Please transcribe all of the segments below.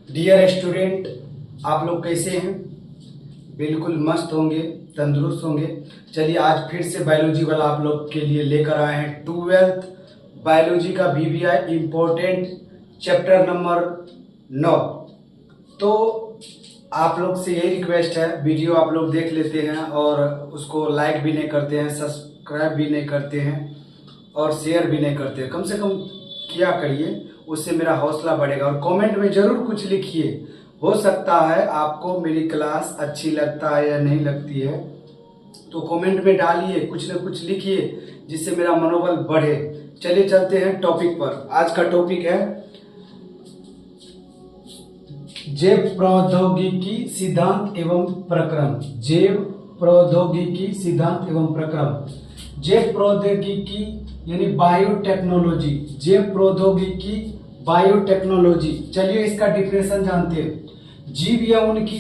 Dear student, आप लोग कैसे हैं? बिल्कुल मस्त होंगे, तंदुरुस्त होंगे। चलिए आज फिर से बायोलॉजी वाला आप लोग के लिए लेकर आए हैं 12th बायोलॉजी का VBI इम्पोर्टेंट चैप्टर नंबर 9। तो आप लोग से यही रिक्वेस्ट है, वीडियो आप लोग देख लेते हैं और उसको लाइक भी नहीं करते हैं, सब्सक्राइब भी नहीं करते हैं और शेयर भी नहीं करते हैं। कम से कम किया करिए, उससे मेरा हौसला बढ़ेगा। और कमेंट में ज़रूर कुछ लिखिए। हो सकता है आपको मेरी क्लास अच्छी लगता है या नहीं लगती है, तो कमेंट में डालिए, कुछ न कुछ लिखिए जिससे मेरा मनोबल बढ़े। चलिए चलते हैं टॉपिक पर। आज का टॉपिक है जैव प्रौद्योगिकी सिद्धांत एवं प्रक्रम। जैव प्रौद्योगिकी सिद्धांत एवं प्रक्रम। जैव प्रौद्योगिकी यानी बायोटेक्नोलॉजी। जैव प्रौद्योगिकी बायोटेक्नोलॉजी। चलिए इसका डिफिनेशन जानते हैं। जीव या उनकी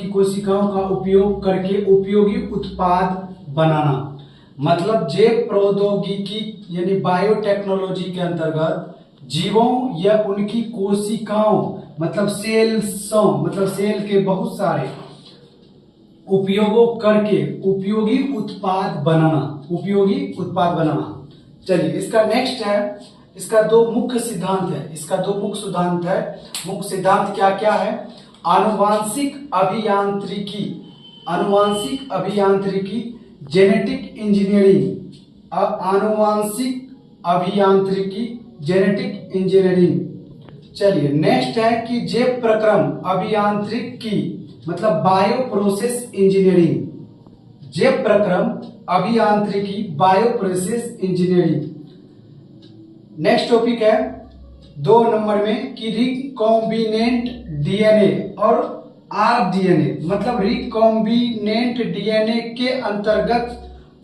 कोशिकाओं का उपयोग करके उपयोगी उत्पाद बनाना। मतलब जैव प्रौद्योगिकी यानी बायोटेक्नोलॉजी के अंतर्गत जीवों या उनकी कोशिकाओं मतलब सेल के बहुत सारे उपयोगों करके उपयोगी उत्पाद बनाना। चलिए इसका नेक्स्ट है, इसका दो मुख्य सिद्धांत है। मुख्य सिद्धांत क्या क्या है? आनुवांशिक अभियांत्रिकी, जेनेटिक इंजीनियरिंग। चलिए नेक्स्ट है कि जैव प्रक्रम अभियांत्रिकी मतलब बायो प्रोसेस इंजीनियरिंग। जैव प्रक्रम अभियांत्रिकी bio process engineering. Next topic है 2 नंबर में कि रिकॉम्बिनेंट डीएनए और आरडीएनए। मतलब रिकॉम्बिनेंट डीएनए के अंतर्गत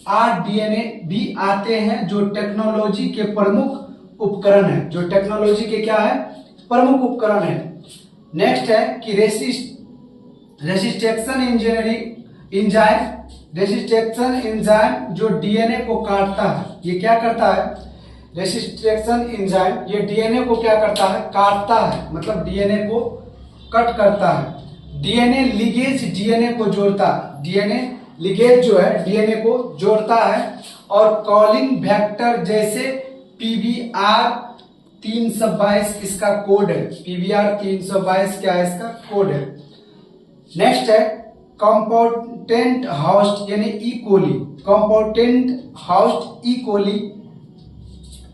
आरडीएनए भी आते हैं, जो टेक्नोलॉजी के प्रमुख उपकरण है। प्रमुख है। नेक्स्ट है कि रेसिस्टेक्शन एंजाइम जो डीएनए को काटता है। ये क्या करता है? रेसिस्टेक्शन एंजाइम ये डीएनए को क्या करता है? काटता है, मतलब डीएनए को कट करता है। डीएनए लिगेज डीएनए को जोड़ता है। डीएनए लिगेज जो है डीएनए को जोड़ता है। और कॉलिंग वेक्टर जैसे PBR 322 इसका कोड है। PBR 322 क्या है? इसका कोड है। नेक्स्ट है कंपोनेंट होस्ट यानी ई कोली।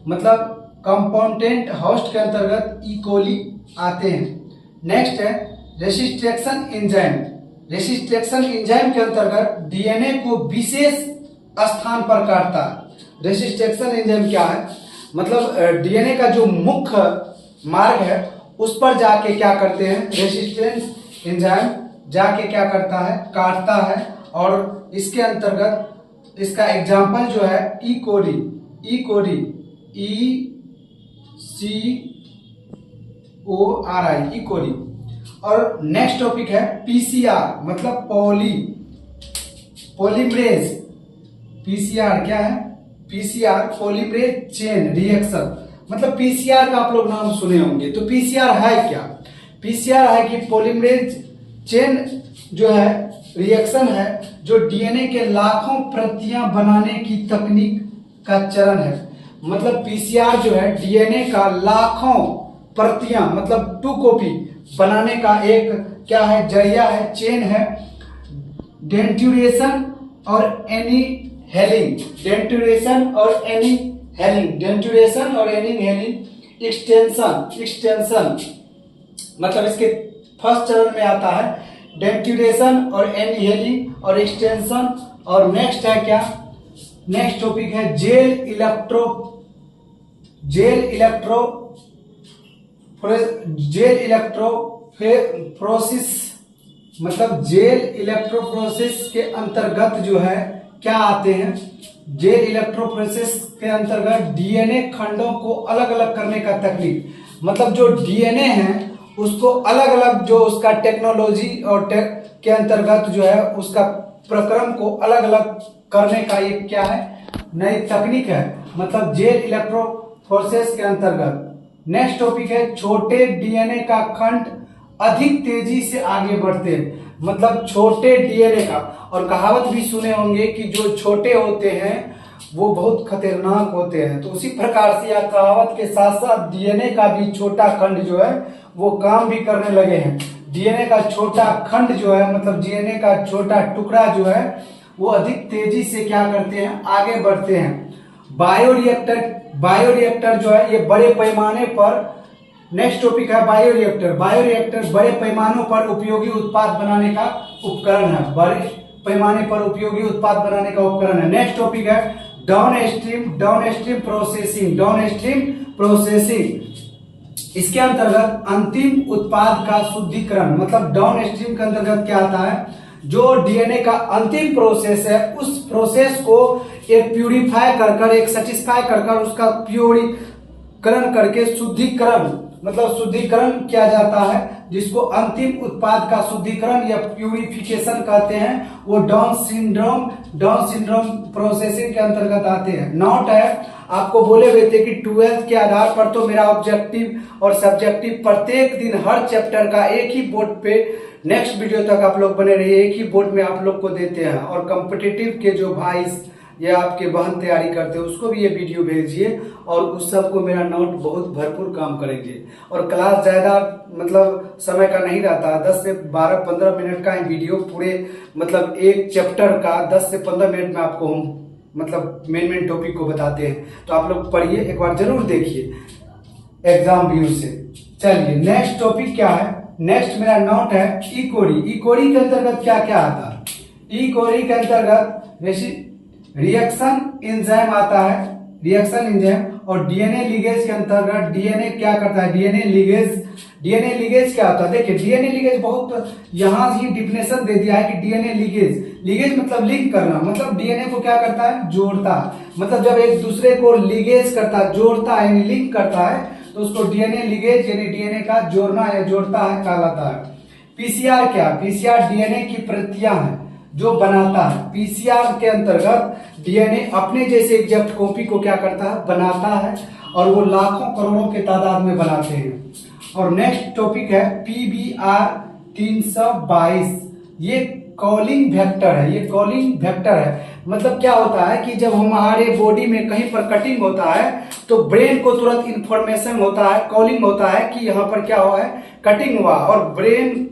मतलब कंपोनेंट होस्ट के अंतर्गत ई कोली आते हैं। नेक्स्ट है रेसिस्ट्रेक्शन एंजाइम के अंतर्गत डीएनए को विशेष स्थान पर काटता है। रेसिस्ट्रेक्शन एंजाइम क्या है? मतलब डीएनए का जो मुख्य मार्ग है उस पर जाके क्या करते हैं? रेसिस्टेंस एंजाइम जाके क्या करता है? काटता है। और इसके अंतर्गत इसका एग्जाम्पल जो है ई कोली ई कोली। और नेक्स्ट टॉपिक है PCR मतलब पॉलीमरेज। PCR क्या है? PCR polymerase chain reaction. मतलब PCR का आप लोग नाम सुने होंगे। तो PCR है क्या? PCR है कि पॉलीमरेज चेन जो है रिएक्शन है, जो डीएनए के लाखों प्रतियां बनाने की तकनीक का चरण है। मतलब PCR जो है डीएनए का लाखों प्रतियां मतलब 2 कॉपी बनाने का एक क्या है? जरिया है, चेन है। डेंटुरेशन और एनीहेलिंग एक्सटेंशन। मतलब इसके फर्स्ट चरण में आता है डेंटुरेशन और एनीहेलिंग और एक्सटेंशन। और नेक्स्ट है क्या? नेक्स्ट टॉपिक है जेल इलेक्ट्रोफोरेसिस। मतलब जेल इलेक्ट्रोफोरेसिस के अंतर्गत जो है क्या आते हैं? जेल इलेक्ट्रोफोरेसिस के अंतर्गत डीएनए खंडों को अलग अलग करने का तकनीक। मतलब जो डीएनए है उसको अलग अलग, जो उसका टेक्नोलॉजी और के अंतर्गत जो है उसका प्रक्रम को अलग अलग करने का एक क्या है? नई तकनीक है। मतलब जेल इलेक्ट्रोफोरेसिस के अंतर्गत नेक्स्ट टॉपिक है छोटे डीएनए का खंड अधिक तेजी से आगे बढ़ते हैं, मतलब छोटे डीएनए का। और कहावत भी सुने होंगे कि जो छोटे होते हैं वो बहुत खतरनाक होते हैं। तो उसी प्रकार से यह कहावत के साथ साथ डीएनए का भी छोटा खंड जो है वो काम भी करने लगे हैं। डीएनए का छोटा खंड जो है, मतलब डीएनए का छोटा टुकड़ा जो है वो अधिक तेजी से क्या करते हैं, आगे बढ़ते हैं। बायोरिएक्टर जो है ये बड़े पैमाने पर, नेक्स्ट टॉपिक है बायोरिएक्टर। बायोरिएक्टर बड़े पैमानों पर उपयोगी उत्पाद बनाने का उपकरण है, बड़े पैमाने पर उपयोगी उत्पाद बनाने का उपकरण है। नेक्स्ट टॉपिक है डाउनस्ट्रीम प्रोसेसिंग। इसके अंतर्गत अंतिम उत्पाद का शुद्धिकरण, मतलब डाउनस्ट्रीम के अंतर्गत क्या आता है, जो डीएनए का अंतिम प्रोसेस है उस प्रोसेस को एक प्यूरिफाई कर एक सेटिस्फाई कर उसका प्यूरीकरण करके शुद्धिकरण, मतलब शुद्धिकरण किया जाता है, जिसको अंतिम उत्पाद का शुद्धिकरण या प्यूरिफिकेशन कहते हैं। वो डाउन सिंड्रोम प्रोसेसिंग के अंतर्गत आते हैं। नोट है, आपको बोले हुए थे कि 12th के आधार पर तो मेरा ऑब्जेक्टिव और सब्जेक्टिव प्रत्येक दिन हर चैप्टर का एक ही बोर्ड पे नेक्स्ट वीडियो तक आप लोग बने रहिए, एक ही बोर्ड में आप लोग को देते हैं। और कॉम्पिटिटिव के जो भाई या आपके बहन तैयारी करते हैं उसको भी ये वीडियो भेजिए, और उस सबको मेरा नोट बहुत भरपूर काम करेंगे। और क्लास ज़्यादा मतलब समय का नहीं रहता, 10 से 12-15 मिनट का वीडियो पूरे, मतलब एक चैप्टर का 10 से 15 मिनट में आपको हम मतलब मेन टॉपिक को बताते हैं। तो आप लोग पढ़िए, एक बार जरूर देखिए एग्जाम व्यू से। चलिए नेक्स्ट टॉपिक क्या है, नेक्स्ट मेरा नोट है इकोरी के अंतर्गत क्या क्या आता है। इकोरी के अंतर्गत रिएक्शन एंजाइम आता है, रिएक्शन एंजाइम। और डीएनए लिगेज के अंतर्गत डीएनए क्या करता है, डीएनए लिगेज क्या होता है। देखिए डीएनए लिगेज बहुत यहाँ ही डिफिनेशन दे दिया है कि डीएनए लिगेज मतलब लिंक करना, मतलब डीएनए को क्या करता है, जोड़ता है। मतलब जब एक दूसरे को लिगेज करता है, जोड़ता है यानी लिंक करता है, तो उसको डीएनए लिगेज यानी डीएनए का जोड़ना या जोड़ता है कहलाता है। पीसीआर क्या, पीसीआर डीएनए की प्रतियां है जो बनाता है। पीसीआर के अंतर्गत डीएनए अपने जैसे एग्जैक्ट कॉपी को क्या करता है, बनाता है, और वो लाखों करोड़ों के तादाद में बनाते हैं। और नेक्स्ट टॉपिक है पीबीआर 322। ये कॉलिंग वेक्टर है, ये कॉलिंग वेक्टर है। मतलब क्या होता है कि जब हमारे बॉडी में कहीं पर कटिंग होता है तो ब्रेन को तुरंत इंफॉर्मेशन होता है, कॉलिंग होता है कि यहाँ पर क्या हुआ है, कटिंग हुआ। और ब्रेन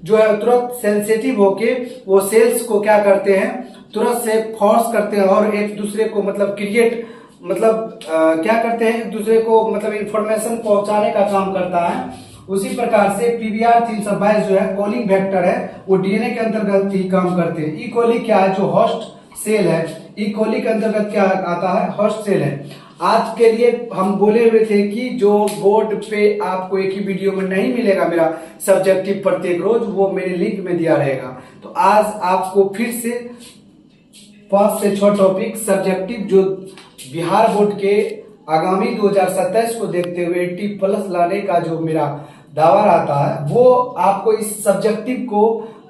जो है तुरंत सेंसिटिव होके वो सेल्स को क्या करते हैं, तुरंत से फोर्स करते हैं और एक दूसरे को मतलब क्रिएट, मतलब क्या करते हैं, एक दूसरे को मतलब इंफॉर्मेशन पहुंचाने का काम करता है। उसी प्रकार से पीबीआर 322 जो है कॉलिंग वेक्टर है, वो डीएनए के अंतर्गत ही काम करते हैं। ई कोली क्या है, जो होस्ट सेल है, ई कोली के अंतर्गत क्या आता है, होस्ट सेल है। आज के लिए हम बोले हुए थे कि जो बोर्ड पे आपको एक ही वीडियो में नहीं मिलेगा मेरा सब्जेक्टिव प्रत्येक रोज, वो मेरे लिंक में दिया रहेगा। तो आज आपको फिर से 5 से 6 टॉपिक सब्जेक्टिव जो बिहार बोर्ड के आगामी 2027 को देखते हुए 80+ लाने का जो मेरा दावा रहता है, वो आपको इस सब्जेक्टिव को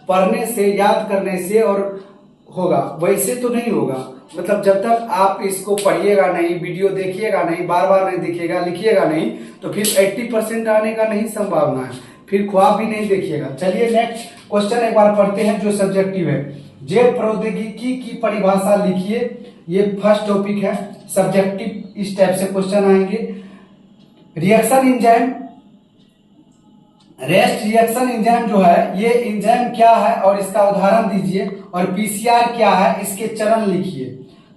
पढ़ने से, याद करने से और होगा, वैसे तो नहीं होगा। मतलब जब तक आप इसको पढ़िएगा नहीं, वीडियो देखिएगा नहीं, बार बार नहीं देखिएगा, लिखिएगा नहीं, तो फिर 80% आने का नहीं संभावना है, फिर ख्वाब भी नहीं देखिएगा। चलिए नेक्स्ट क्वेश्चन एक बार पढ़ते हैं जो सब्जेक्टिव है। जैव प्रौद्योगिकी की परिभाषा लिखिए, ये फर्स्ट टॉपिक है सब्जेक्टिव। इस टाइप से क्वेश्चन आएंगे। Reaction enzyme, rest reaction enzyme जो है, ये एंजाइम क्या है और इसका उदाहरण दीजिए। और पीसीआर क्या है, इसके चरण लिखिए।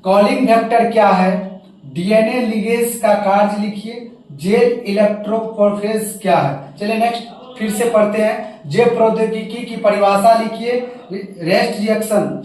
कॉलिंग वेक्टर क्या है, डीएनए लिगेज का कार्य लिखिए। जेल इलेक्ट्रोफोरेज क्या है। चलिए नेक्स्ट फिर से पढ़ते हैं। जैव प्रौद्योगिकी की परिभाषा लिखिए। Rest reaction